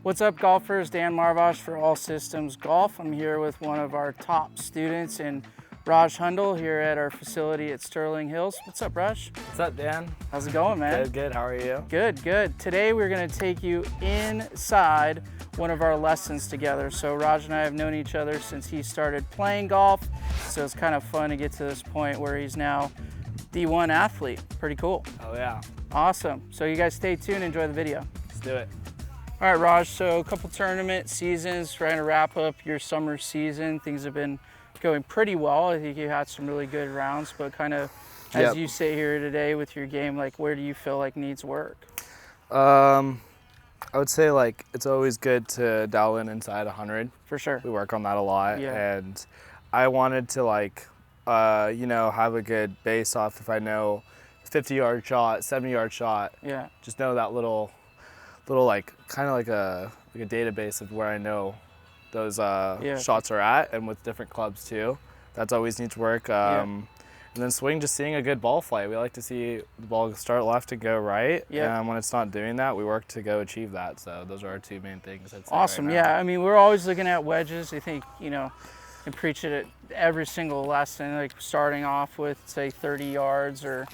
What's up, golfers? Dan Marvosh for All Systems Golf. I'm here with one of our top students in Raj Hundal here at our facility at Sterling Hills. What's up, Raj? What's up, Dan? How's it going, man? Good, good. How are you? Good, good. Today we're going to take you inside one of our lessons together. So Raj and I have known each other since he started playing golf. So it's kind of fun to get to this point where he's now D1 athlete. Pretty cool. Oh, yeah. Awesome. So you guys stay tuned, enjoy the video. Let's do it. All right, Raj, so a couple tournament seasons, trying to wrap up your summer season. Things have been going pretty well. I think you had some really good rounds, but kind of as you sit here today with your game, like where do you feel like needs work? I would say like it's always good to dial in inside 100. For sure. We work on that a lot. Yeah. And I wanted to like, have a good base off if I know 50-yard shot, 70-yard shot. Yeah. Just know that little like kind of like a database of where I know those shots are at, and with different clubs too. That's always needs work. And then swing, just seeing a good ball flight. We like to see the ball start left and go right. Yeah. And when it's not doing that, we work to go achieve that. So those are our two main things. I'd say Awesome. right now. Yeah. I mean, we're always looking at wedges. I think, I preach it at every single lesson, like starting off with say 30 yards or,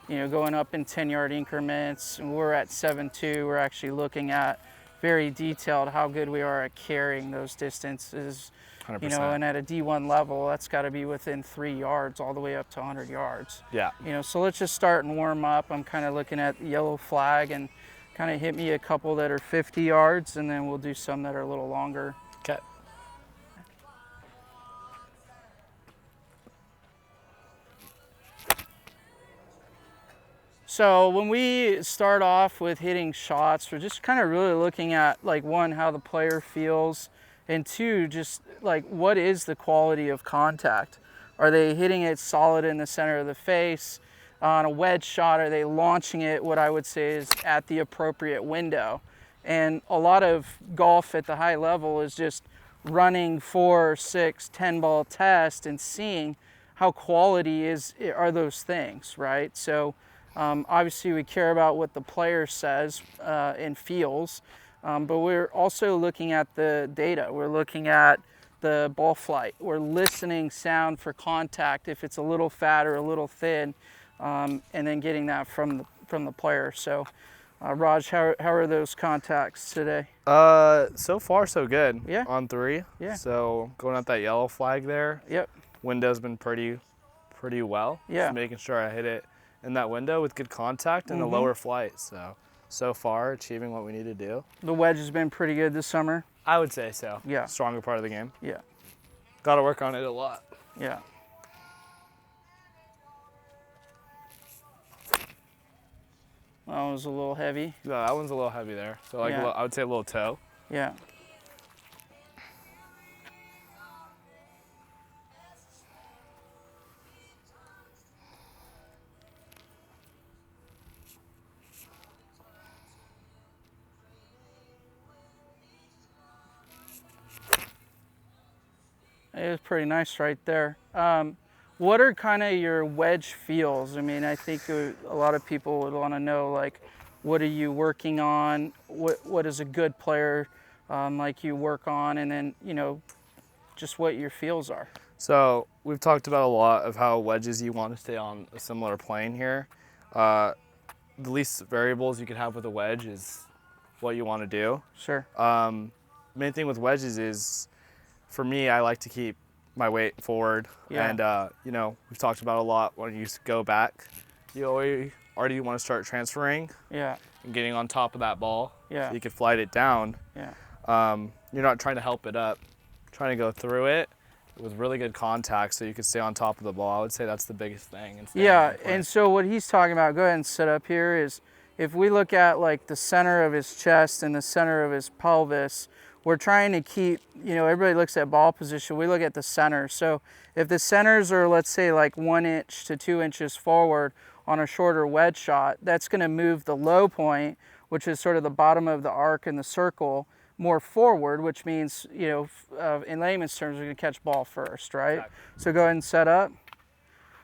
going up in 10-yard increments. And we're at 7.2. We're actually looking at very detailed how good we are at carrying those distances. 100%. And at a D1 level, that's got to be within 3 yards all the way up to 100 yards. Yeah. So let's just start and warm up. I'm kind of looking at the yellow flag and kind of hit me a couple that are 50 yards, and then we'll do some that are a little longer. Okay. So when we start off with hitting shots, we're just kind of really looking at like one, how the player feels, and two, just like what is the quality of contact? Are they hitting it solid in the center of the face? On a wedge shot, are they launching it, what I would say is at the appropriate window? And a lot of golf at the high level is just running 4, 6, 10 ball test and seeing how quality are those things, right? So obviously we care about what the player says and feels, but we're also looking at the data. We're looking at the ball flight. We're listening sound for contact, if it's a little fat or a little thin, and then getting that from the player. So Raj, how are those contacts today? So far so good. Yeah. On 3. Yeah. So going at that yellow flag there. Yep. Window's been pretty well. Yeah. Just making sure I hit it in that window with good contact and a lower flight. So far achieving what we need to do. The wedge has been pretty good this summer. I would say so. Yeah. Stronger part of the game. Yeah. Got to work on it a lot. Yeah. That was a little heavy. Yeah, that one's a little heavy there. So like Yeah. I would say a little toe. Yeah. It was pretty nice right there. What are kind of your wedge feels? I mean, I think a lot of people would want to know, like, what are you working on? What is a good player like you work on? And then, just what your feels are. So we've talked about a lot of how wedges you want to stay on a similar plane here. The least variables you could have with a wedge is what you want to do. Sure. Main thing with wedges is, for me, I like to keep my weight forward. Yeah. And, we've talked about a lot when you go back, you already want to start transferring Yeah. and getting on top of that ball. Yeah. So you can flight it down. Yeah. You're not trying to help it up, trying to go through it with really good contact so you can stay on top of the ball. I would say that's the biggest thing. Yeah, and so what he's talking about, go ahead and sit up here, is if we look at like the center of his chest and the center of his pelvis, we're trying to keep, everybody looks at ball position, we look at the center. So if the centers are, let's say, like 1 inch to 2 inches forward on a shorter wedge shot, that's going to move the low point, which is sort of the bottom of the arc in the circle, more forward, which means, in layman's terms, we're going to catch ball first, right? Exactly. So go ahead and set up.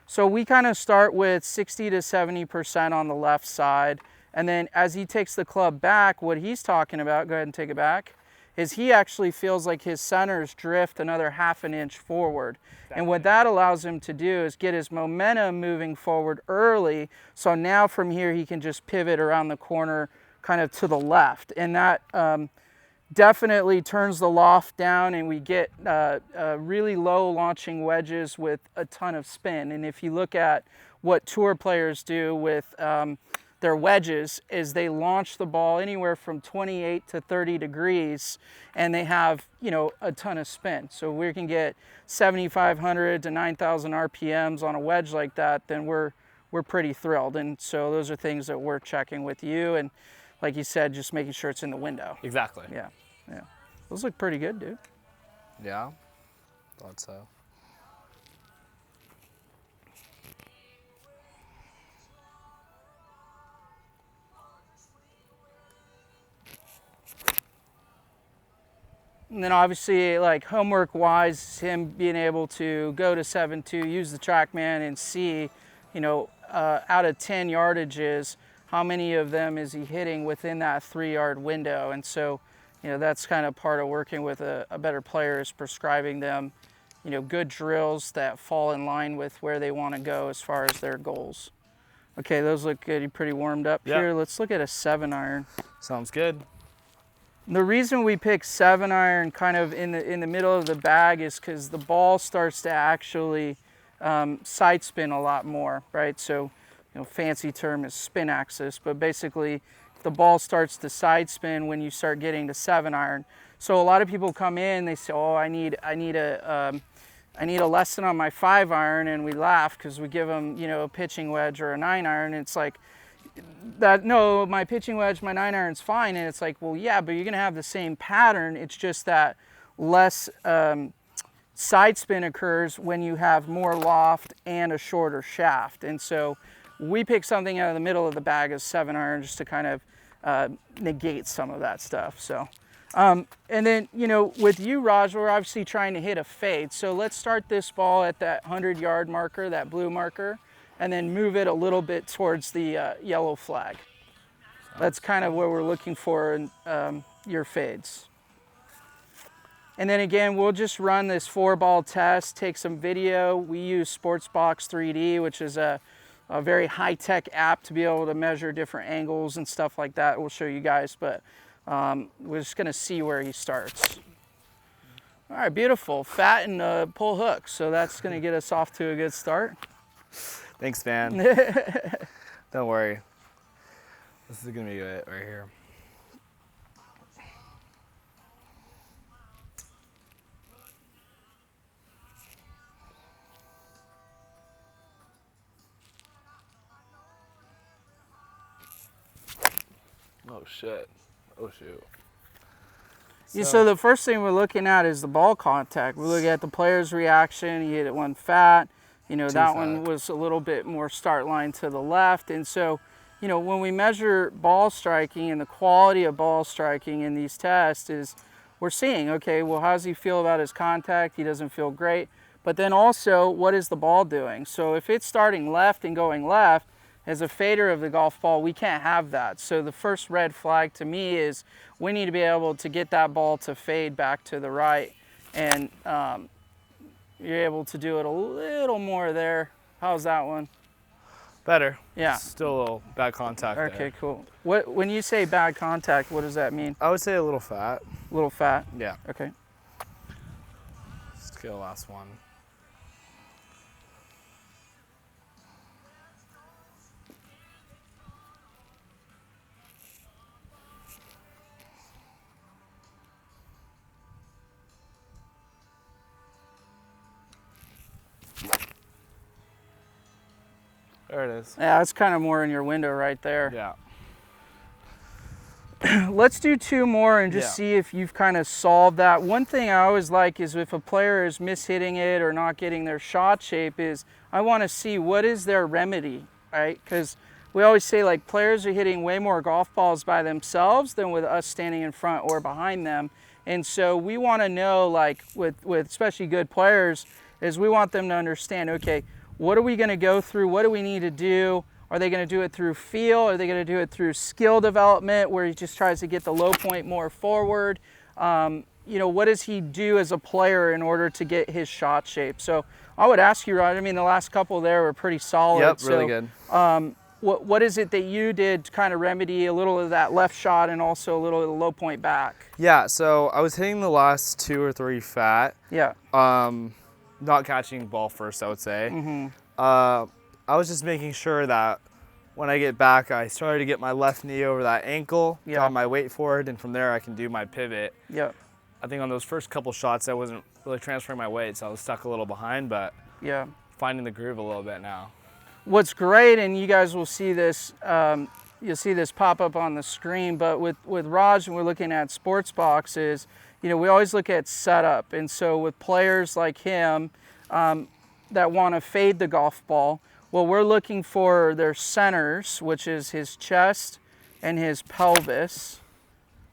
So we kind of start with 60 to 70% on the left side, And then as he takes the club back, what he's talking about, go ahead and take it back, is he actually feels like his centers drift another 1/2 inch forward. And what that allows him to do is get his momentum moving forward early. So now from here, he can just pivot around the corner kind of to the left. And that definitely turns the loft down, and we get really low launching wedges with a ton of spin. And if you look at what tour players do with their wedges, is they launch the ball anywhere from 28 to 30 degrees, and they have, you know, a ton of spin. So we can get 7,500 to 9,000 RPMs on a wedge like that, then we're pretty thrilled. And so those are things that we're checking with you, and like you said, just making sure it's in the window. Exactly. Yeah. Those look pretty good, dude. Yeah, thought so. And then obviously, like homework wise, him being able to go to 7.2, use the TrackMan and see, you know, out of 10 yardages, how many of them is he hitting within that 3-yard window. And so, you know, that's kind of part of working with a better player, is prescribing them, you know, good drills that fall in line with where they want to go as far as their goals. Okay, those look good. You're pretty warmed up here. Let's look at a 7-iron. Sounds good. The reason we pick 7-iron kind of in the middle of the bag is because the ball starts to actually side spin a lot more, right? So, you know, fancy term is spin axis, but basically the ball starts to side spin when you start getting to 7-iron. So a lot of people come in, they say, "Oh, I need a lesson on my 5-iron," and we laugh because we give them, you know, a pitching wedge or a 9-iron. And it's like, that, no, my pitching wedge, my 9-iron's fine. And it's like, well, yeah, but you're gonna have the same pattern. It's just that less side spin occurs when you have more loft and a shorter shaft. And so we pick something out of the middle of the bag as 7-iron just to kind of negate some of that stuff. So, and then, you know, with you, Raj, we're obviously trying to hit a fade. So let's start this ball at that 100-yard marker, that blue marker, and then move it a little bit towards the yellow flag. That's kind of what we're looking for in your fades. And then again, we'll just run this 4-ball test, take some video. We use Sportsbox 3D, which is a very high-tech app to be able to measure different angles and stuff like that. We'll show you guys, but we're just gonna see where he starts. All right, beautiful. Fat and pull hook, so that's gonna get us off to a good start. Thanks, man. Don't worry. This is gonna be it right here. Oh shit. Oh shoot. So the first thing we're looking at is the ball contact. We look at the player's reaction. He hit it one fat. You know, that one was a little bit more start line to the left. And so, you know, when we measure ball striking and the quality of ball striking in these tests, is we're seeing, okay, well, how does he feel about his contact? He doesn't feel great. But then also, what is the ball doing? So if it's starting left and going left, as a fader of the golf ball, we can't have that. So the first red flag to me is we need to be able to get that ball to fade back to the right. And you're able to do it a little more there. How's that one? Better. Yeah. Still a little bad contact there. Okay, cool. When you say bad contact, what does that mean? I would say a little fat. A little fat? Yeah. Okay. Let's get the last one. There it is. Yeah, that's kind of more in your window right there. Yeah. Let's do 2 more and just see if you've kind of solved that. One thing I always like is if a player is mishitting it or not getting their shot shape, is I want to see what is their remedy, right? Because we always say, like, players are hitting way more golf balls by themselves than with us standing in front or behind them. And so we want to know, like, with especially good players, is we want them to understand, okay, what are we going to go through? What do we need to do? Are they going to do it through feel? Are they going to do it through skill development where he just tries to get the low point more forward? You know, what does he do as a player in order to get his shot shape? So I would ask you, Rod, I mean, the last couple there were pretty solid. Yep, really good. What is it that you did to kind of remedy a little of that left shot and also a little of the low point back? Yeah, so I was hitting the last 2 or 3 fat. Yeah. Not catching ball first, I would say. I was just making sure that when I get back, I started to get my left knee over that ankle, got my weight forward, and from there I can do my pivot. Yeah. I think on those first couple shots, I wasn't really transferring my weight, so I was stuck a little behind, but finding the groove a little bit now. What's great, and you guys will see this, you'll see this pop up on the screen, but with Raj, when we're looking at sports boxes, you know, we always look at setup. And so with players like him that want to fade the golf ball, what we're looking for their centers, which is his chest and his pelvis.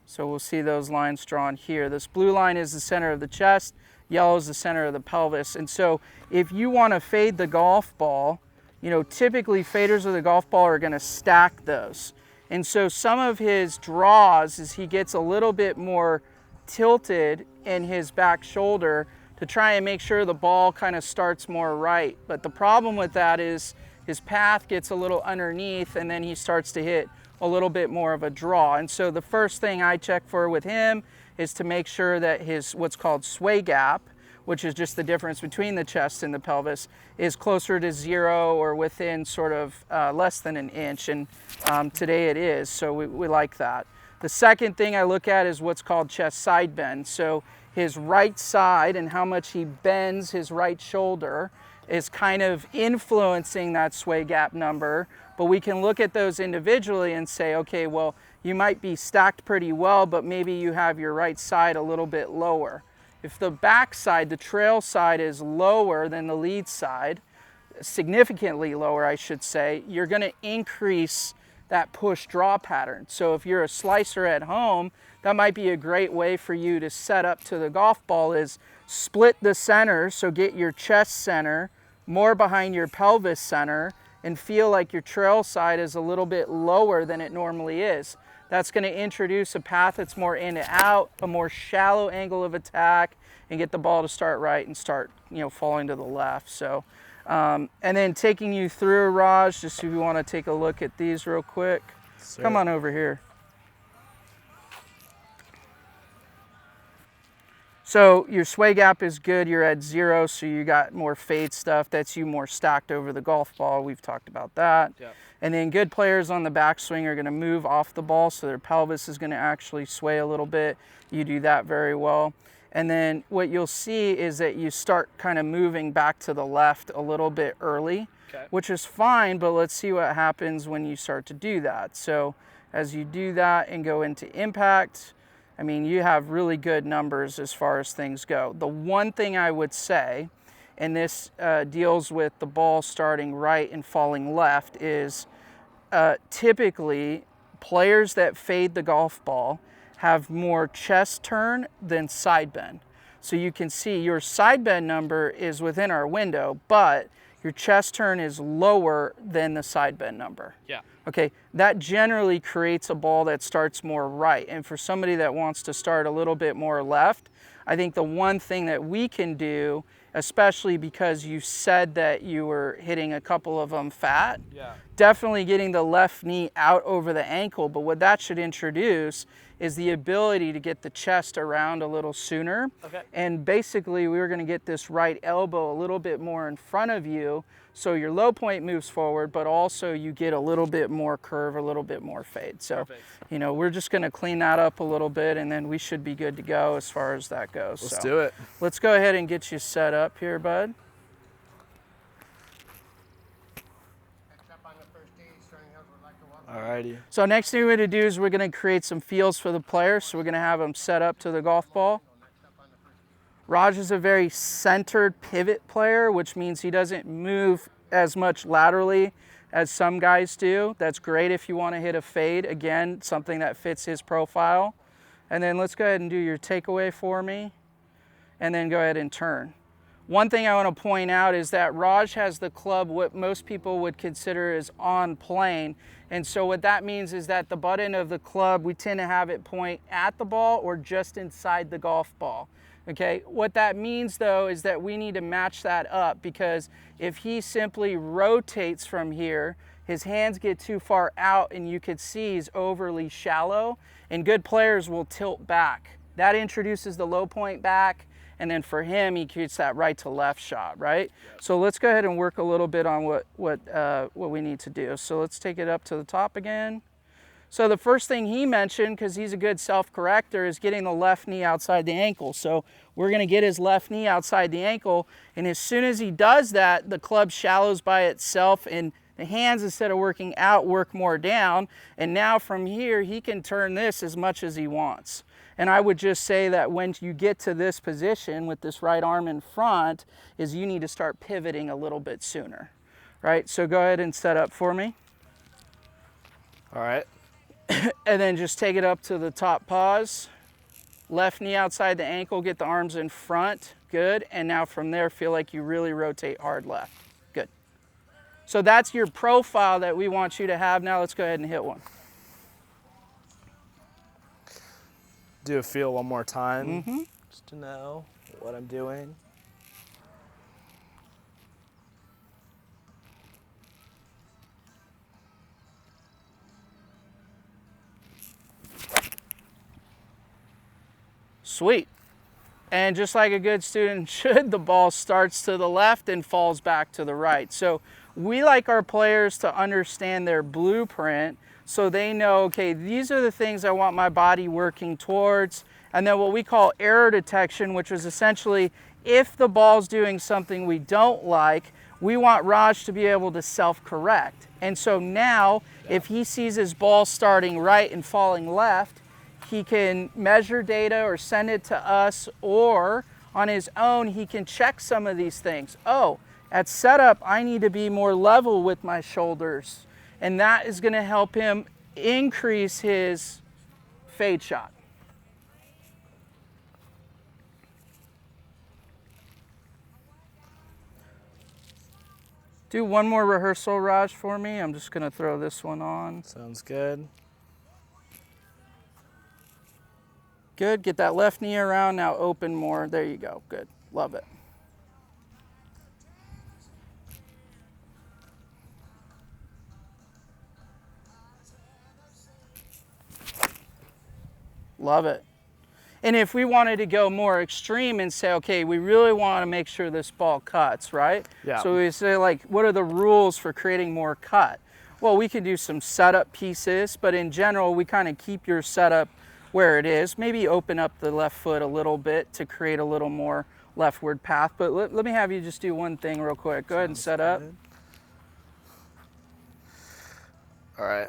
So we'll see those lines drawn here. This blue line is the center of the chest, yellow is the center of the pelvis. And so if you want to fade the golf ball, you know, typically faders of the golf ball are going to stack those. And so some of his draws is he gets a little bit more tilted in his back shoulder to try and make sure the ball kind of starts more right. But the problem with that is his path gets a little underneath and then he starts to hit a little bit more of a draw. And so the first thing I check for with him is to make sure that his what's called sway gap, which is just the difference between the chest and the pelvis, is closer to 0 or within sort of less than an inch. And today it is, so we like that. The second thing I look at is what's called chest side bend. So his right side and how much he bends his right shoulder is kind of influencing that sway gap number. But we can look at those individually and say, okay, well, you might be stacked pretty well, but maybe you have your right side a little bit lower. If the back side, the trail side, is lower than the lead side, significantly lower, I should say, you're going to increase that push draw pattern. So if you're a slicer at home, that might be a great way for you to set up to the golf ball is split the center, so get your chest center more behind your pelvis center and feel like your trail side is a little bit lower than it normally is. That's going to introduce a path that's more in and out, a more shallow angle of attack, and get the ball to start right and start, you know, falling to the left. So, and then taking you through, Raj, just if you want to take a look at these real quick. Sir. Come on over here. So your sway gap is good, you're at 0, so you got more fade stuff. That's you more stacked over the golf ball. We've talked about that. Yep. And then good players on the backswing are gonna move off the ball, so their pelvis is gonna actually sway a little bit. You do that very well. And then what you'll see is that you start kind of moving back to the left a little bit early, which is fine, but let's see what happens when you start to do that. So as you do that and go into impact, I mean, you have really good numbers as far as things go. The one thing I would say, and this deals with the ball starting right and falling left, is typically players that fade the golf ball have more chest turn than side bend. So you can see your side bend number is within our window, but your chest turn is lower than the side bend number. Yeah. Okay, that generally creates a ball that starts more right. And for somebody that wants to start a little bit more left, I think the one thing that we can do, especially because you said that you were hitting a couple of them fat, definitely getting the left knee out over the ankle. But what that should introduce is the ability to get the chest around a little sooner. Okay. And basically we were going to get this right elbow a little bit more in front of you, so your low point moves forward, but also you get a little bit more curve, a little bit more fade. So, perfect. You know, we're just going to clean that up a little bit, and then we should be good to go as far as that goes. Let's do it. Let's go ahead and get you set up here, bud. Alrighty. So next thing we're going to do is we're going to create some feels for the player. So we're going to have them set up to the golf ball. Raj is a very centered pivot player, which means he doesn't move as much laterally as some guys do. That's great if you want to hit a fade. Again, something that fits his profile. And then let's go ahead and do your takeaway for me. And then go ahead and turn. One thing I want to point out is that Raj has the club what most people would consider is on plane. And so what that means is that the butt end of the club, we tend to have it point at the ball or just inside the golf ball. Okay, what that means though is that we need to match that up, because if he simply rotates from here, his hands get too far out and you could see he's overly shallow, and good players will tilt back. That introduces the low point back, and then for him, he gets that right to left shot, right? Yep. So let's go ahead and work a little bit on what we need to do. So let's take it up to the top again. So the first thing he mentioned, because he's a good self-corrector, is getting the left knee outside the ankle. So we're going to get his left knee outside the ankle, and as soon as he does that, the club shallows by itself, and the hands, instead of working out, work more down. And now from here, he can turn this as much as he wants. And I would just say that when you get to this position with this right arm in front, is you need to start pivoting a little bit sooner, right? So go ahead and set up for me. All right. And then just take it up to the top pause. Left knee outside the ankle, get the arms in front, good. And now from there, feel like you really rotate hard left, good. So that's your profile that we want you to have. Now let's go ahead and hit one. Do a feel one more time, just to know what I'm doing. Sweet. And just like a good student should, the ball starts to the left and falls back to the right. So we like our players to understand their blueprint, so they know, okay, these are the things I want my body working towards. And then what we call error detection, which is essentially if the ball's doing something we don't like, we want Raj to be able to self-correct. And so now, if he sees his ball starting right and falling left, he can measure data or send it to us, or on his own, he can check some of these things. Oh, at setup, I need to be more level with my shoulders. And that is going to help him increase his fade shot. Do one more rehearsal, Raj, for me. I'm just going to throw this one on. Sounds good. Good. Get that left knee around. Now open more. There you go. Good. Love it. Love it. And if we wanted to go more extreme and say, okay, we really want to make sure this ball cuts, right? Yeah. So we say, like, what are the rules for creating more cut? Well, we can do some setup pieces, but in general, we kind of keep your setup where it is. Maybe open up the left foot a little bit to create a little more leftward path. But let me have you just do one thing real quick. Go ahead and set up. All right.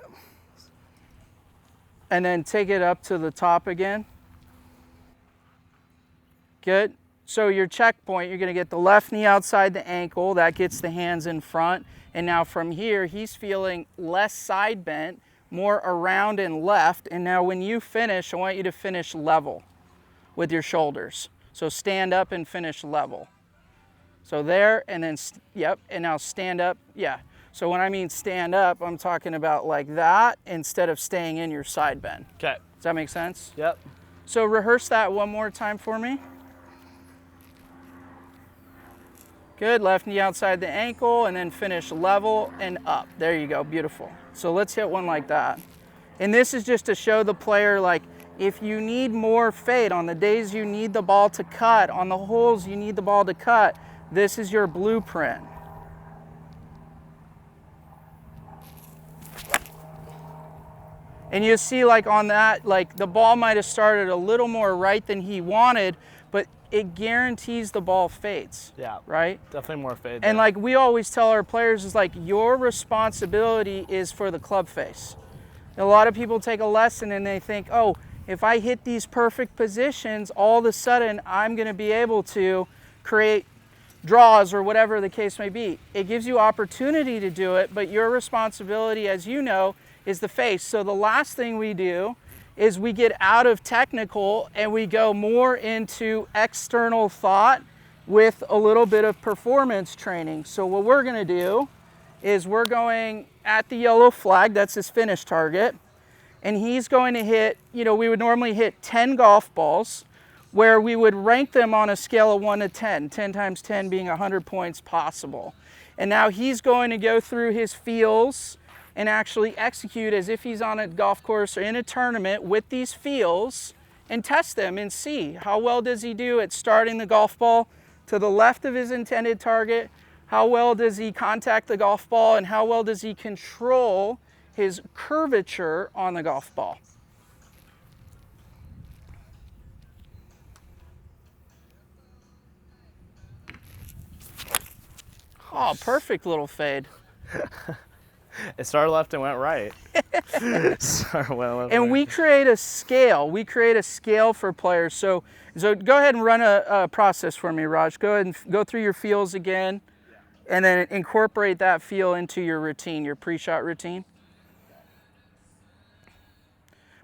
And then take it up to the top again. Good. So your checkpoint, you're going to get the left knee outside the ankle. That gets the hands in front. And now from here, he's feeling less side bent, more around and left. And now when you finish, I want you to finish level with your shoulders. So stand up and finish level. So there, and then, yep, and now stand up, yeah. So when I mean stand up, I'm talking about like that instead of staying in your side bend. Okay. Does that make sense? Yep. So rehearse that one more time for me. Good, left knee outside the ankle, and then finish level and up. There you go, beautiful. So let's hit one like that. And this is just to show the player, like, if you need more fade, on the days you need the ball to cut, on the holes you need the ball to cut, this is your blueprint. And you see, like on that, like the ball might have started a little more right than he wanted, but it guarantees the ball fades. Yeah. Right? Definitely more fade. And like we always tell our players, is like your responsibility is for the club face. A lot of people take a lesson and they think, oh, if I hit these perfect positions, all of a sudden I'm going to be able to create draws or whatever the case may be. It gives you opportunity to do it, but your responsibility, as you know, is the face. So the last thing we do is we get out of technical and we go more into external thought with a little bit of performance training. So what we're gonna do is we're going at the yellow flag, that's his finish target, and he's going to hit, we would normally hit 10 golf balls, where we would rank them on a scale of 1 to 10, 10 times 10 being 100 points possible. And now he's going to go through his feels and actually execute as if he's on a golf course or in a tournament with these feels and test them and see how well does he do at starting the golf ball to the left of his intended target, how well does he contact the golf ball, and how well does he control his curvature on the golf ball. Oh, perfect little fade. It started left and went right. And we create a scale. We create a scale for players. So go ahead and run a process for me, Raj. Go ahead and go through your feels again, and then incorporate that feel into your routine, your pre-shot routine.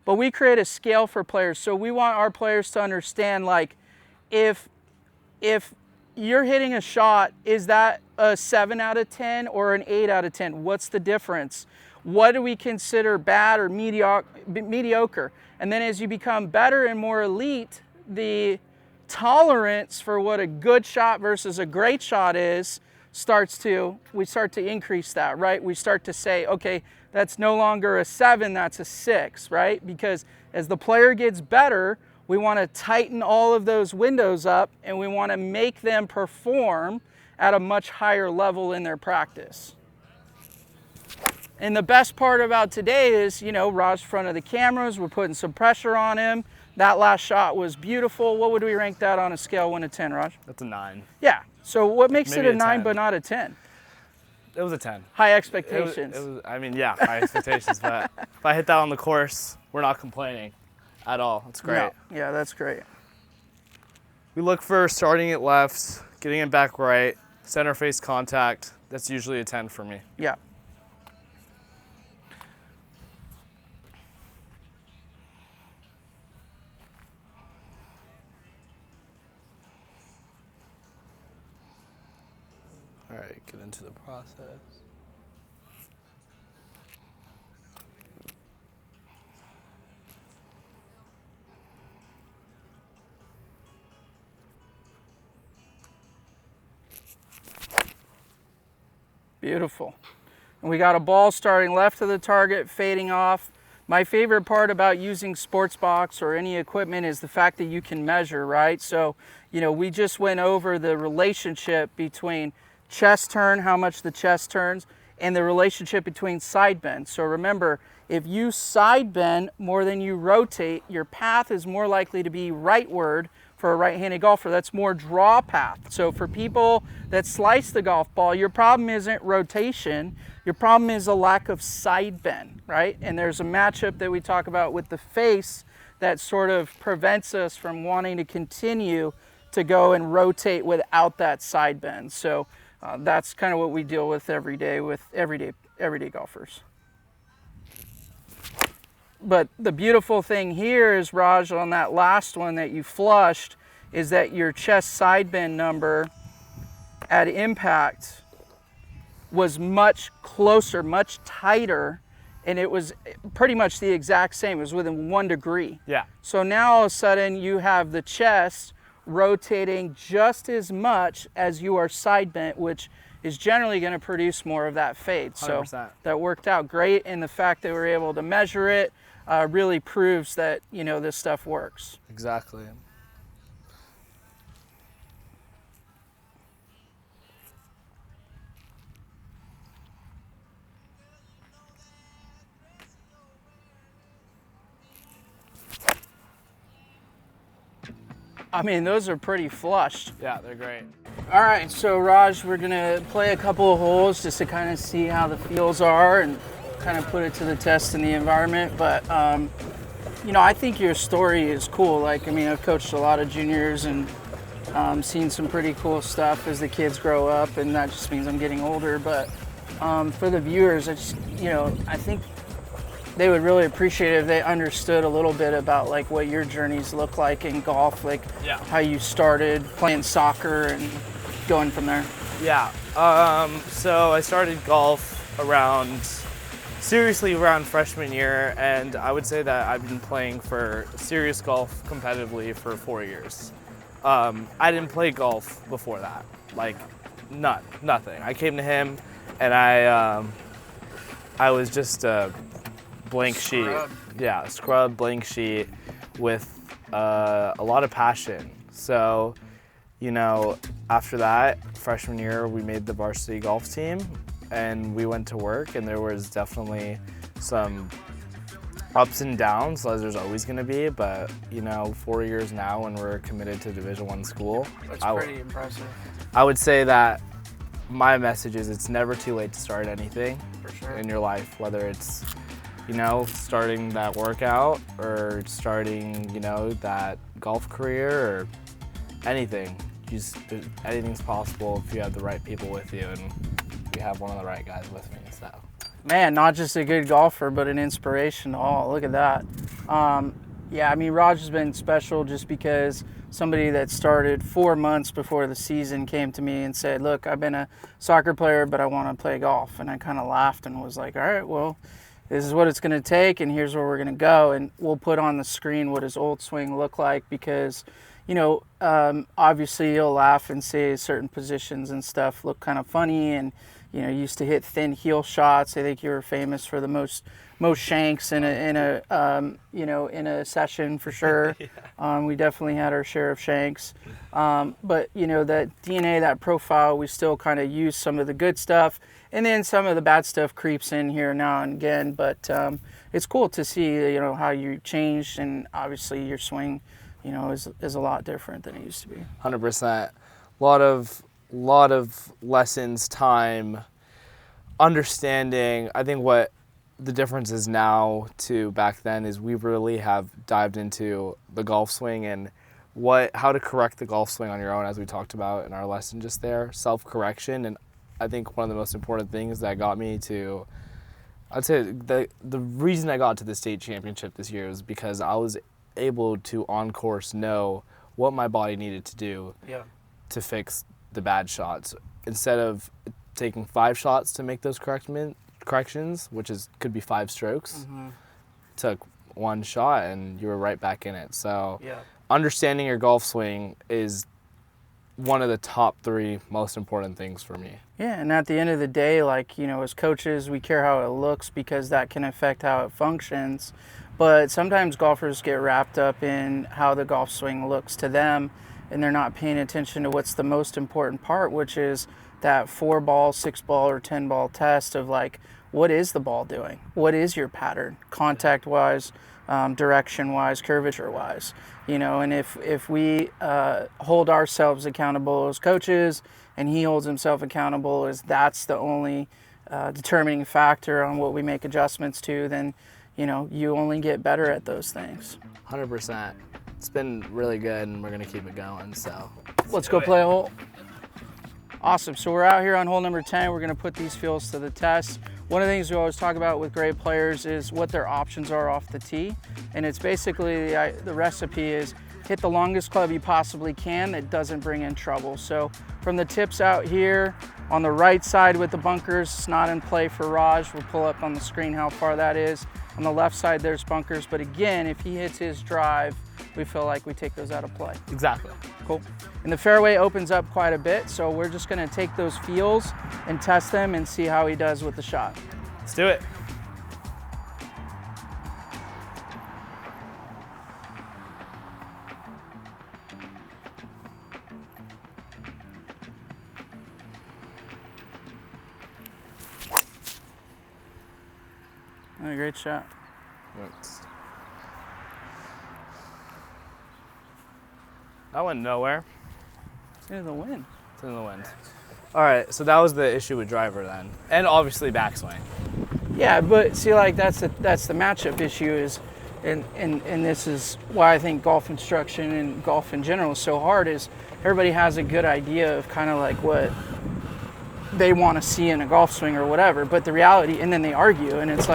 But we create a scale for players. So we want our players to understand, like, if you're hitting a shot, is that a 7 out of 10 or an 8 out of 10? What's the difference? What do we consider bad or mediocre? And then as you become better and more elite, the tolerance for what a good shot versus a great shot is we start to increase that, right? We start to say, okay, that's no longer a 7, that's a 6, right? Because as the player gets better, we want to tighten all of those windows up, and we want to make them perform at a much higher level in their practice. And the best part about today is, Raj's in front of the cameras, we're putting some pressure on him. That last shot was beautiful. What would we rank that on a scale 1 to 10, Raj? That's a 9. Yeah. So what makes Maybe it a 9 10. but not a 10? It was a 10. High expectations. High expectations. But if I hit that on the course, we're not complaining at all. It's great. No. Yeah, that's great. We look for starting it left, getting it back right, center face contact. That's usually a 10 for me. Yeah. All right, get into the process. Beautiful. And we got a ball starting left of the target, fading off. My favorite part about using sports box or any equipment is the fact that you can measure, right? So, we just went over the relationship between chest turn, how much the chest turns, and the relationship between side bend. So remember, if you side bend more than you rotate, your path is more likely to be rightward for a right-handed golfer. That's more draw path. So for people that slice the golf ball, your problem isn't rotation, your problem is a lack of side bend, right? And there's a matchup that we talk about with the face that sort of prevents us from wanting to continue to go and rotate without that side bend. So that's kind of what we deal with every day with everyday golfers. But the beautiful thing here is, Raj, on that last one that you flushed, is that your chest side bend number at impact was much closer, much tighter, and it was pretty much the exact same. It was within 1 degree. Yeah. So now all of a sudden you have the chest rotating just as much as you are side bent, which is generally going to produce more of that fade. 100%. So that worked out great, and the fact that we were able to measure it really proves that this stuff works. Exactly. I mean, those are pretty flushed. Yeah, they're great. All right, so Raj, we're gonna play a couple of holes just to kind of see how the feels are and kind of put it to the test in the environment. But I think your story is cool. Like, I've coached a lot of juniors and seen some pretty cool stuff as the kids grow up, and that just means I'm getting older. But for the viewers, I think they would really appreciate it if they understood a little bit about like what your journeys look like in golf, like how you started playing soccer and going from there. Yeah. So I started golf seriously around freshman year, and I would say that I've been playing for serious golf competitively for 4 years. I didn't play golf before that, like nothing. I came to him, and I was just a blank sheet. Yeah, scrub, blank sheet with a lot of passion. So, after that, freshman year, we made the varsity golf team, and we went to work, and there was definitely some ups and downs, as there's always going to be, but 4 years now, and we're committed to Division I school. That's pretty impressive. I would say that my message is it's never too late to start anything in your life, whether it's starting that workout or starting that golf career or anything. Anything's possible if you have the right people with you, and we have one of the right guys with me. So, man, not just a good golfer, but an inspiration to all. Look at that. Yeah, I mean, Raj has been special just because somebody that started 4 months before the season came to me and said, look, I've been a soccer player, but I want to play golf. And I kind of laughed and was like, all right, well, this is what it's going to take, and here's where we're going to go. And we'll put on the screen what his old swing looked like because, obviously you'll laugh and say certain positions and stuff look kind of funny, and you used to hit thin heel shots. I think you were famous for the most shanks in a session for sure. We definitely had our share of shanks, but that DNA, that profile, we still kind of use some of the good stuff, and then some of the bad stuff creeps in here now and again. But it's cool to see how you changed, and obviously your swing is a lot different than it used to be. 100%. Lot of lessons, time, understanding. I think what the difference is now to back then is we really have dived into the golf swing and how to correct the golf swing on your own, as we talked about in our lesson just there, self-correction. And I think one of the most important things that got me to, I'd say the reason I got to the state championship this year was because I was able to on course know what my body needed to do to fix the bad shots. Instead of taking 5 shots to make those corrections, which could be 5 strokes, took 1 shot and you were right back in it. So understanding your golf swing is one of the top 3 most important things for me. Yeah, and at the end of the day, as coaches, we care how it looks because that can affect how it functions. But sometimes golfers get wrapped up in how the golf swing looks to them, and they're not paying attention to what's the most important part, which is that 4-ball, 6-ball, or 10-ball test of what is the ball doing? What is your pattern, contact-wise, direction-wise, curvature-wise? And if we hold ourselves accountable as coaches, and he holds himself accountable as that's the only determining factor on what we make adjustments to, then you only get better at those things. 100%. It's been really good, and we're going to keep it going, so. Let's go play a hole. Awesome. So we're out here on hole number 10. We're going to put these feels to the test. One of the things we always talk about with great players is what their options are off the tee. And it's basically, the recipe is hit the longest club you possibly can that doesn't bring in trouble. So from the tips out here, on the right side with the bunkers, it's not in play for Raj. We'll pull up on the screen how far that is. On the left side, there's bunkers. But again, if he hits his drive, we feel like we take those out of play. Exactly. Cool. And the fairway opens up quite a bit, so we're just going to take those feels and test them and see how he does with the shot. Let's do it. Oh, great shot. Thanks. That went nowhere. It's in the wind. It's in the wind. All right, so that was the issue with driver then, and obviously backswing. Yeah, but see, that's the matchup issue is, and this is why I think golf instruction and golf in general is so hard. Is everybody has a good idea of kind of what they want to see in a golf swing or whatever, but the reality, and then they argue, and it's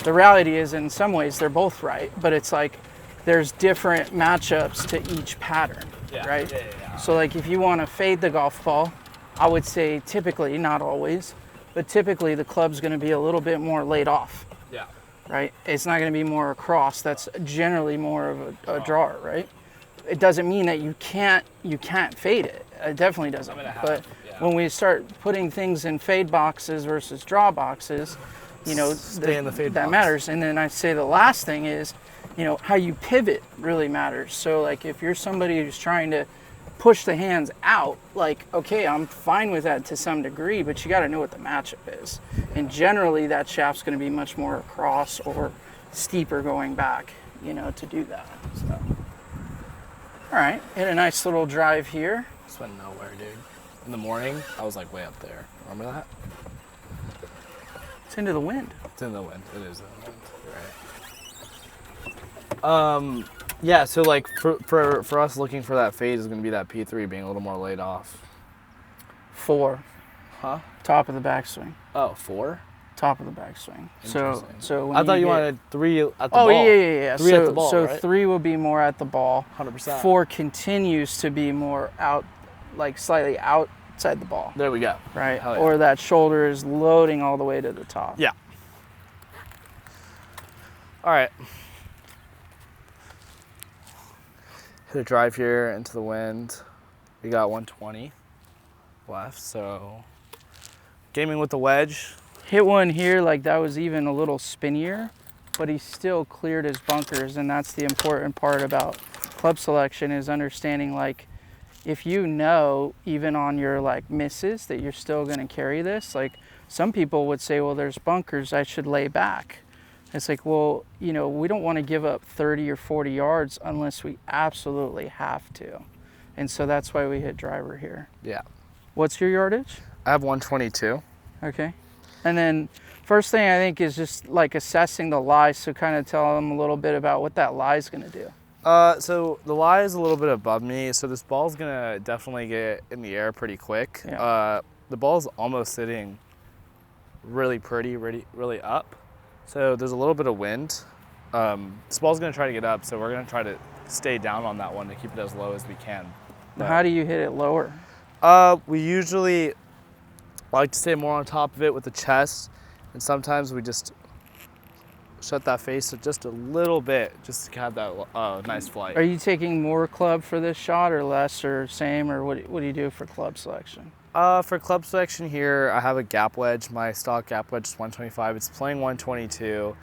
the reality is in some ways they're both right, but it's like there's different matchups to each pattern, right? Yeah. So like if you want to fade the golf ball, I would say typically, not always, but typically the club's going to be a little bit more laid off. Yeah. Right? It's not going to be more across. That's generally more of a drawer, right? It doesn't mean that you can't fade it. It definitely doesn't. But when we start putting things in fade boxes versus draw boxes, you know, Stay in the fade that box. matters. And then I say the last thing is, you know, how you pivot really matters. So like if you're somebody who's trying to push the hands out, like, okay, I'm fine with that to some degree, but you got to know what the matchup is. And generally that shaft's going to be much more across or steeper going back, you know, to do that. So, all right, hit a nice little drive here. Just went nowhere, dude. In the morning, I was like way up there. Remember that? It's into the wind. It's in the wind. It is in the wind. You're right. Yeah, so like for us looking for that fade is going to be that P3 being a little more laid off. 4. Huh? Top of the backswing. Oh, 4? Top of the backswing. So when I thought you hit, wanted 3 at the ball. Oh, yeah. 3 at the ball, so right? 3 will be more at the ball. 100%. 4 continues to be more out, like slightly outside the ball. There we go. Right? Hell yeah. Or that shoulder is loading all the way to the top. Yeah. All right. Hit a drive here into the wind. We got 120 left, so gaming with the wedge. Hit one here, like that was even a little spinnier, but he still cleared his bunkers, and that's the important part about club selection is understanding, like, if you know, even on your like misses, that you're still gonna carry this. Like some people would say, well, there's bunkers, I should lay back. It's like, well, you know, we don't want to give up 30 or 40 yards unless we absolutely have to. And so that's why we hit driver here. Yeah. What's your yardage? I have 122. Okay. And then first thing I think is just like assessing the lie. So kind of tell them a little bit about what that lie is going to do. So the lie is a little bit above me. So this ball's going to definitely get in the air pretty quick. Yeah. The ball's almost sitting really pretty, really up. So there's a little bit of wind. This ball's going to try to get up, so we're going to try to stay down on that one to keep it as low as we can. But, how do you hit it lower? We usually like to stay more on top of it with the chest, and sometimes we just shut that face just a little bit just to have that nice flight. Are you taking more club for this shot or less or same, or what do you do for club selection? For club selection here, I have a gap wedge. My stock gap wedge is 125. It's playing 122.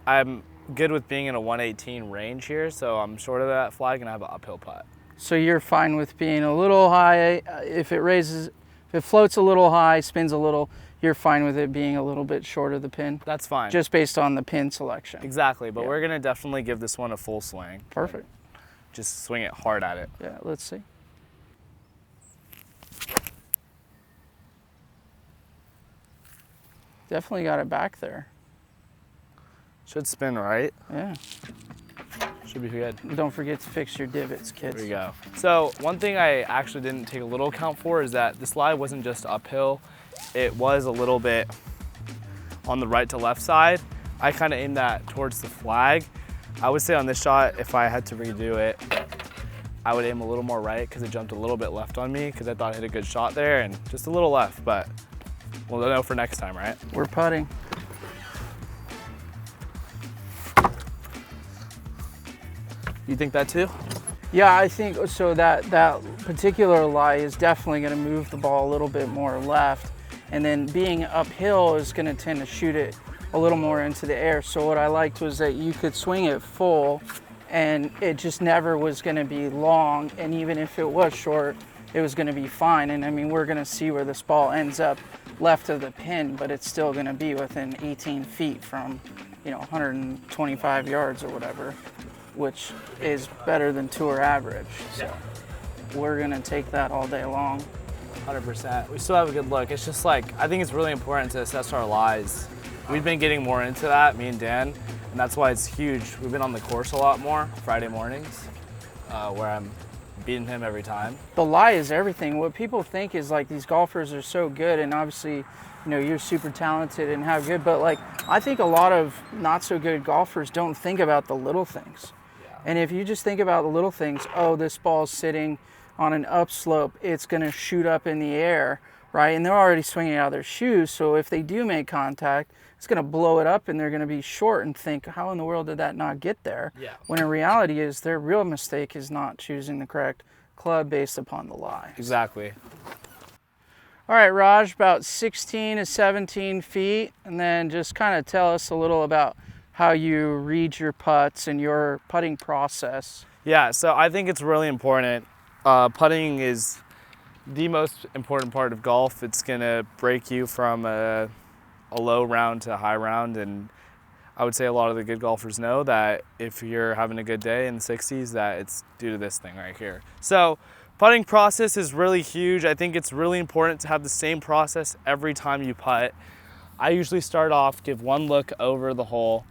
I'm good with being in a 118 range here, so I'm short of that flag and I have an uphill putt. So you're fine with being a little high. If it floats a little high, spins a little, you're fine with it being a little bit short of the pin? That's fine. Just based on the pin selection. Exactly, but we're gonna definitely give this one a full swing. Perfect. Just swing it hard at it. Yeah, let's see. Definitely got it back there. Should spin right. Yeah. Should be good. Don't forget to fix your divots, kids. There you go. So one thing I actually didn't take a little account for is that this lie wasn't just uphill. It was a little bit on the right to left side. I kind of aimed that towards the flag. I would say on this shot, if I had to redo it, I would aim a little more right because it jumped a little bit left on me because I thought I hit a good shot there and just a little left, but we'll know for next time, right? We're putting. You think that too? Yeah, I think so. That particular lie is definitely going to move the ball a little bit more left, and then being uphill is going to tend to shoot it a little more into the air. So what I liked was that you could swing it full, and it just never was going to be long. And even if it was short, it was going to be fine. And I mean, we're going to see where this ball ends up left of the pin, but it's still going to be within 18 feet from, 125 yards or whatever, which is better than tour average. So we're gonna take that all day long. 100%. We still have a good look. It's just like, I think it's really important to assess our lies. We've been getting more into that, me and Dan, and that's why it's huge. We've been on the course a lot more, Friday mornings, where I'm beating him every time. The lie is everything. What people think is like these golfers are so good, and obviously, you know, you're super talented and have good, but like I think a lot of not so good golfers don't think about the little things. Yeah. And if you just think about the little things, oh, this ball's sitting on an upslope, it's going to shoot up in the air, right? And they're already swinging out of their shoes, so if they do make contact, it's going to blow it up and they're going to be short and think, how in the world did that not get there? Yeah. When in reality is their real mistake is not choosing the correct club based upon the lie. Exactly. All right, Raj, about 16 to 17 feet, and then just kind of tell us a little about how you read your putts and your putting process. Yeah, so I think it's really important. Putting is the most important part of golf. It's gonna break you from a low round to a high round, and I would say a lot of the good golfers know that if you're having a good day in the 60s, that it's due to this thing right here. So putting process is really huge. I think it's really important to have the same process every time you putt. I usually start off, give one look over the hole,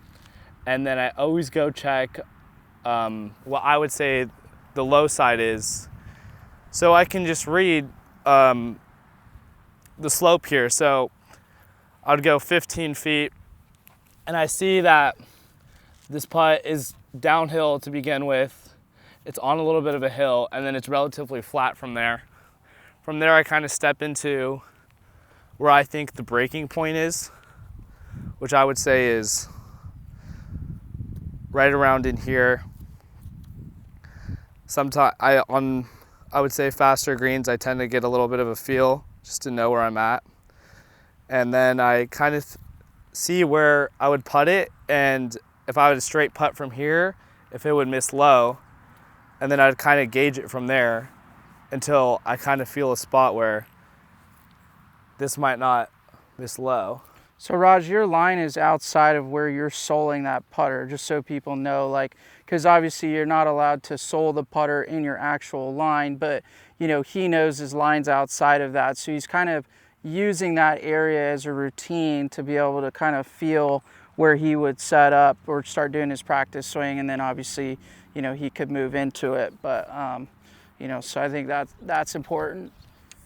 and then I always go check what I would say the low side is, so I can just read the slope here. So I'd go 15 feet, and I see that this putt is downhill to begin with. It's on a little bit of a hill, and then it's relatively flat from there. From there, I kind of step into where I think the breaking point is, which I would say is right around in here. Sometimes I would say faster greens, I tend to get a little bit of a feel just to know where I'm at. And then I kind of see where I would putt it, and if I would straight putt from here, if it would miss low, and then I'd kind of gauge it from there until I kind of feel a spot where this might not miss low. So Raj, your line is outside of where you're soling that putter, just so people know, like, because obviously you're not allowed to sole the putter in your actual line, but you know, he knows his line's outside of that. So he's kind of using that area as a routine to be able to kind of feel where he would set up or start doing his practice swing. And then obviously, you know, he could move into it. But, you know, so I think that's important.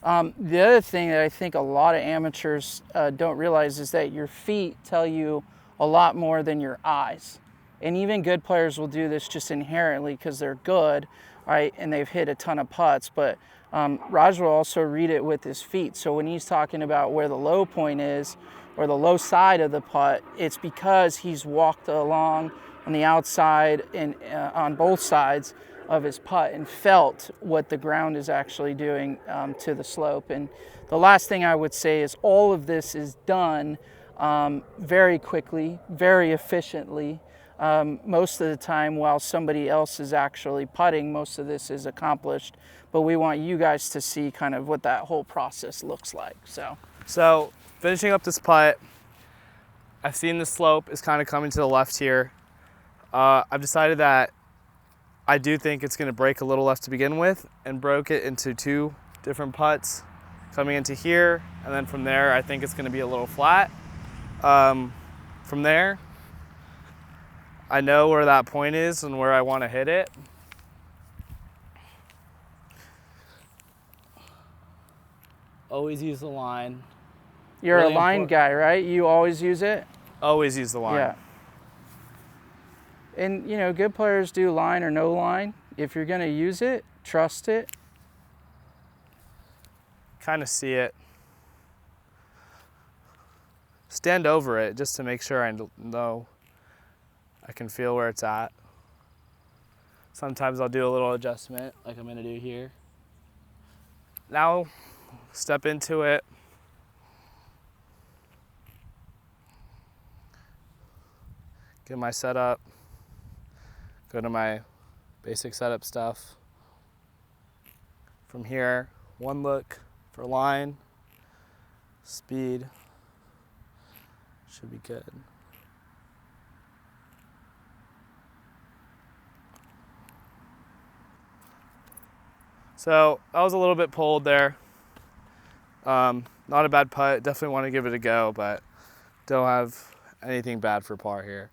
The other thing that I think a lot of amateurs don't realize is that your feet tell you a lot more than your eyes. And even good players will do this just inherently because they're good, right? And they've hit a ton of putts. But Raj will also read it with his feet. So when he's talking about where the low point is or the low side of the putt, it's because he's walked along on the outside and on both sides of his putt and felt what the ground is actually doing to the slope. And the last thing I would say is all of this is done very quickly, very efficiently. Most of the time while somebody else is actually putting, most of this is accomplished, but we want you guys to see kind of what that whole process looks like. So Finishing up this putt, I've seen the slope is kind of coming to the left here. I've decided that I do think it's going to break a little left to begin with, and broke it into two different putts coming into here, and then from there I think it's going to be a little flat. From there, I know where that point is and where I want to hit it. Always use the line. You're really a line guy, right? You always use it? Always use the line. Yeah. And, you know, good players do line or no line. If you're going to use it, trust it. Kind of see it. Stand over it just to make sure I know I can feel where it's at. Sometimes I'll do a little adjustment like I'm going to do here. Now, step into it. Get my setup. Go to my basic setup stuff. From here, one look for line, speed, should be good. So I was a little bit pulled there. Not a bad putt, definitely want to give it a go, but don't have anything bad for par here.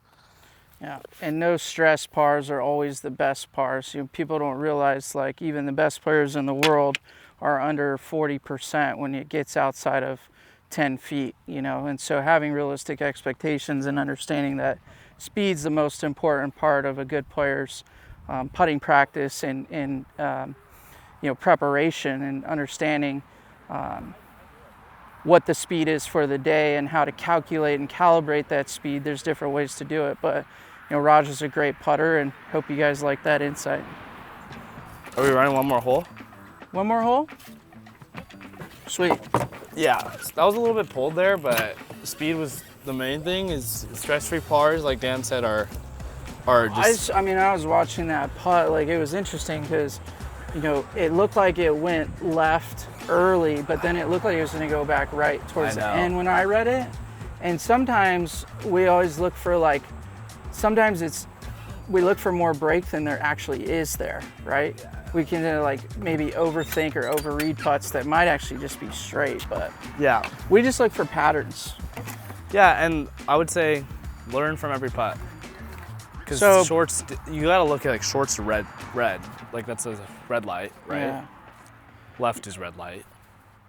Yeah, and no stress pars are always the best pars. People don't realize, like, even the best players in the world are under 40% when it gets outside of 10 feet, and so having realistic expectations and understanding that speed's the most important part of a good player's putting practice and preparation, and understanding what the speed is for the day and how to calculate and calibrate that speed. There's different ways to do it, but Raj is a great putter, and hope you guys like that insight. Are we running one more hole? One more hole? Sweet. Yeah, that was a little bit pulled there, but speed was the main thing. Is stress-free pars, like Dan said, are just. I was watching that putt, like, it was interesting because, it looked like it went left early, but then it looked like it was going to go back right towards the end when I read it. And sometimes we always look for, like, we look for more break than there actually is there, right? Yeah. We can maybe overthink or overread putts that might actually just be straight, but yeah, we just look for patterns. Yeah, and I would say learn from every putt. Because shorts, you gotta look at like shorts to red, like that's a red light, right? Yeah. Left is red light.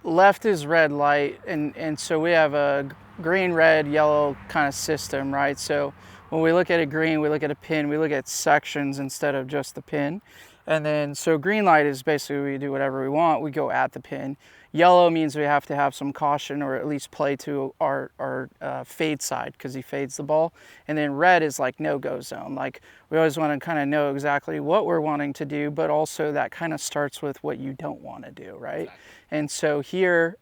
Left is red light, and so we have a green, red, yellow kind of system, right? So when we look at a green, we look at a pin, we look at sections instead of just the pin. And then, so green light is basically we do whatever we want, we go at the pin. Yellow means we have to have some caution or at least play to our fade side because he fades the ball. And then red is like no-go zone. Like we always want to kind of know exactly what we're wanting to do, but also that kind of starts with what you don't want to do, right? And so here,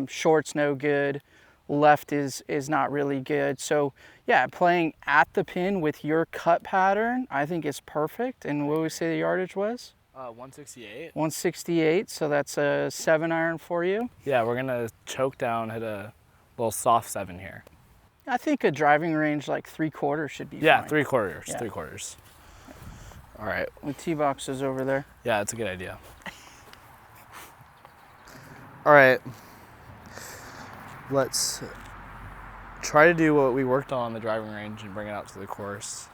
short's no good, left is not really good. So yeah, playing at the pin with your cut pattern, I think is perfect. And what would we say the yardage was? 168. 168, so that's a 7-iron for you? Yeah, we're gonna choke down, hit a little soft 7 here. I think a driving range like 3/4 should be fine. 3/4, yeah. 3/4. All right. With tee boxes over there. Yeah, that's a good idea. All right. Let's try to do what we worked on the driving range and bring it out to the course.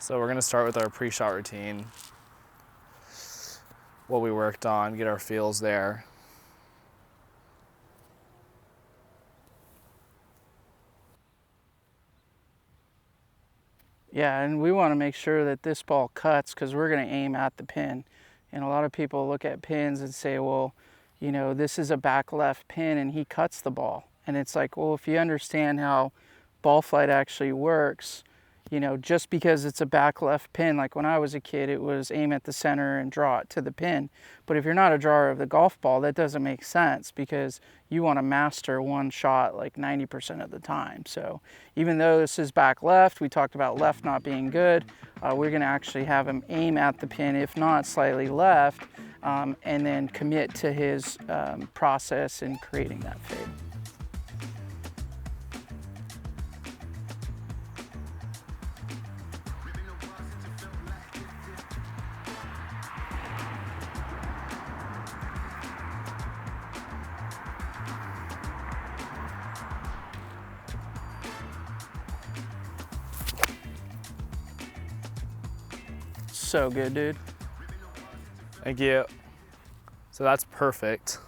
So we're gonna start with our pre-shot routine, what we worked on, get our feels there. Yeah, and we want to make sure that this ball cuts because we're going to aim at the pin. And a lot of people look at pins and say, well, this is a back left pin and he cuts the ball. And it's like, well, if you understand how ball flight actually works, just because it's a back left pin, like when I was a kid, it was aim at the center and draw it to the pin. But if you're not a drawer of the golf ball, that doesn't make sense because you want to master one shot like 90% of the time. So even though this is back left, we talked about left not being good, we're going to actually have him aim at the pin, if not slightly left, and then commit to his process in creating that fade. So good, dude. Thank you. So that's perfect.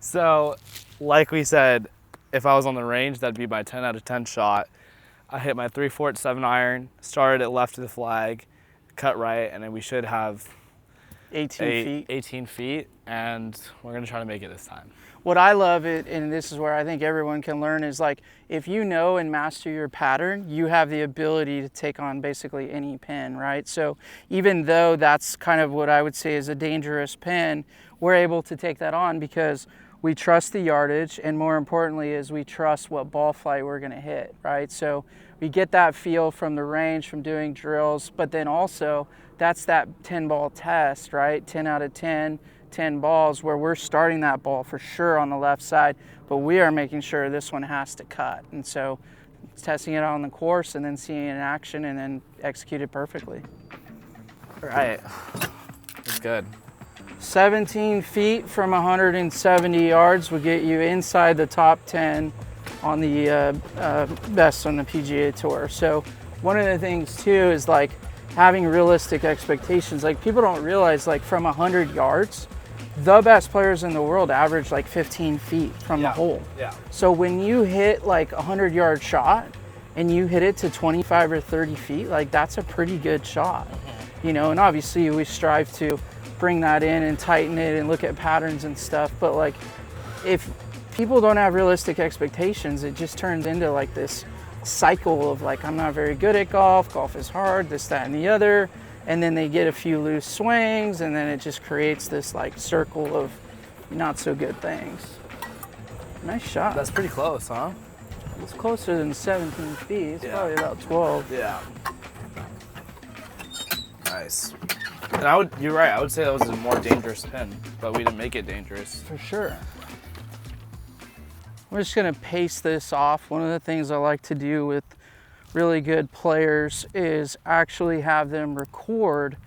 so like we said, if I was on the range, that'd be my 10 out of 10 shot. I hit my 3/4 7-iron, started it left of the flag, cut right, and then we should have 18 feet, and we're gonna try to make it this time. What I love it, and this is where I think everyone can learn, is like if you know and master your pattern, you have the ability to take on basically any pin, right? So even though that's kind of what I would say is a dangerous pin, we're able to take that on because we trust the yardage, and more importantly is we trust what ball flight we're gonna hit, right? So we get that feel from the range, from doing drills, but then also that's that 10 ball test, right? 10 out of 10 balls where we're starting that ball for sure on the left side, but we are making sure this one has to cut. And so testing it on the course and then seeing it in action and then execute it perfectly. All right, that's good. 17 feet from 170 yards will get you inside the top 10 on the best on the PGA Tour. So one of the things too is like having realistic expectations. Like people don't realize like from 100 yards, the best players in the world average like 15 feet from the hole. Yeah. So when you hit like a 100-yard shot and you hit it to 25 or 30 feet, like that's a pretty good shot, you know, and obviously we strive to bring that in and tighten it and look at patterns and stuff. But like if people don't have realistic expectations, it just turns into like this cycle of like, I'm not very good at golf, golf is hard, this, that, and the other. And then they get a few loose swings and then it just creates this like circle of not so good things. Nice shot. That's pretty close, huh? It's closer than 17 feet. It's probably about 12. Yeah. Nice. And you're right, I would say that was a more dangerous pin, but we didn't make it dangerous. For sure. We're just gonna pace this off. One of the things I like to do with really good players is actually have them record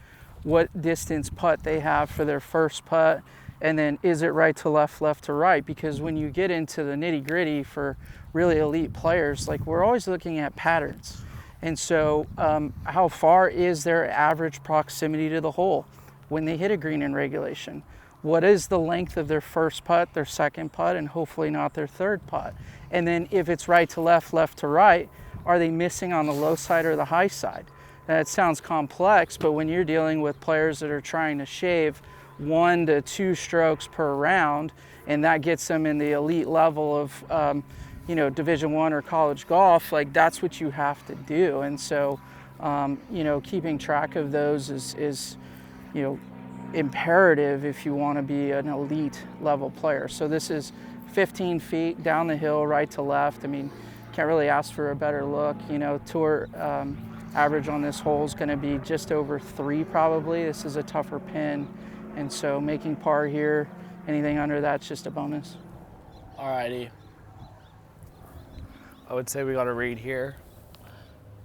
what distance putt they have for their first putt, and then is it right to left, left to right? Because when you get into the nitty gritty for really elite players, like we're always looking at patterns. And so how far is their average proximity to the hole when they hit a green in regulation? What is the length of their first putt, their second putt, and hopefully not their third putt? And then if it's right to left, left to right, are they missing on the low side or the high side? Now, it sounds complex, but when you're dealing with players that are trying to shave 1 to 2 strokes per round, and that gets them in the elite level of you know, Division I or college golf, like that's what you have to do. And so, you know, keeping track of those is, you know, imperative if you want to be an elite level player. So this is 15 feet down the hill, right to left. I mean, can't really ask for a better look. You know, tour average on this hole is going to be just over 3 probably. This is a tougher pin, and so making par here, anything under that's just a bonus. Alrighty. I would say we got a read here.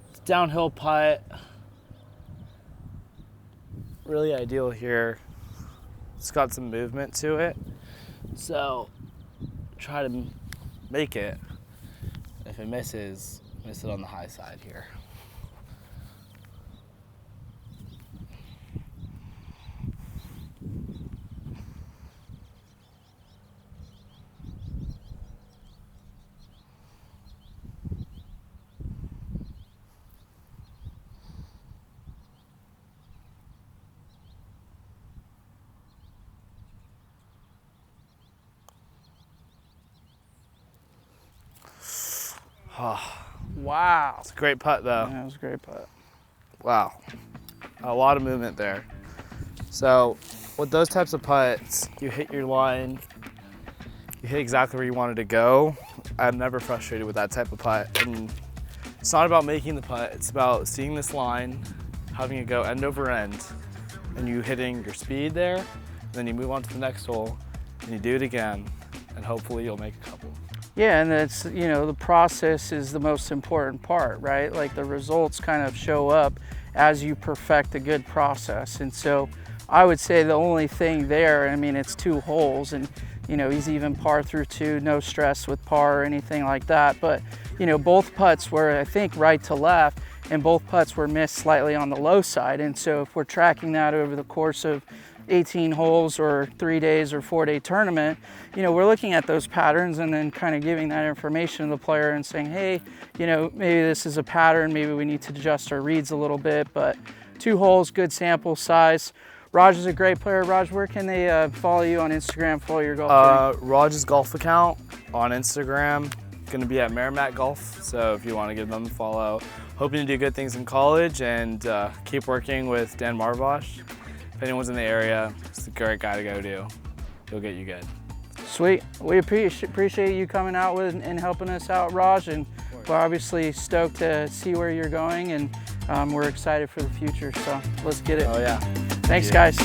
It's downhill putt. Really ideal here. It's got some movement to it. So try to make it. If it misses, miss it on the high side here. Oh, wow. It's a great putt though. Yeah, it was a great putt. Wow. A lot of movement there. So with those types of putts, you hit your line, you hit exactly where you wanted to go. I'm never frustrated with that type of putt. And it's not about making the putt, it's about seeing this line, having it go end over end, and you hitting your speed there, and then you move on to the next hole, and you do it again, and hopefully you'll make a couple. Yeah, and that's, you know, the process is the most important part, right? Like the results kind of show up as you perfect a good process. And so I would say the only thing there, I mean, it's 2 holes and, you know, he's even par through 2, no stress with par or anything like that. But, you know, both putts were, I think, right to left, and both putts were missed slightly on the low side. And so if we're tracking that over the course of 18 holes or 3 days or 4-day tournament, you know, we're looking at those patterns and then kind of giving that information to the player and saying, hey, you know, maybe this is a pattern, maybe we need to adjust our reads a little bit, but 2 holes, good sample size. Raj is a great player. Raj, where can they follow you on Instagram, follow your golf? Raj's golf account on Instagram, gonna be at Merrimack Golf, so if you want to give them a follow. Hoping to do good things in college and keep working with Dan Marvosh. If anyone's in the area, it's a great guy to go to. He'll get you good. Sweet. We appreciate you coming out with and helping us out, Raj, and we're obviously stoked to see where you're going, and we're excited for the future, so let's get it. Oh yeah. Thanks, guys.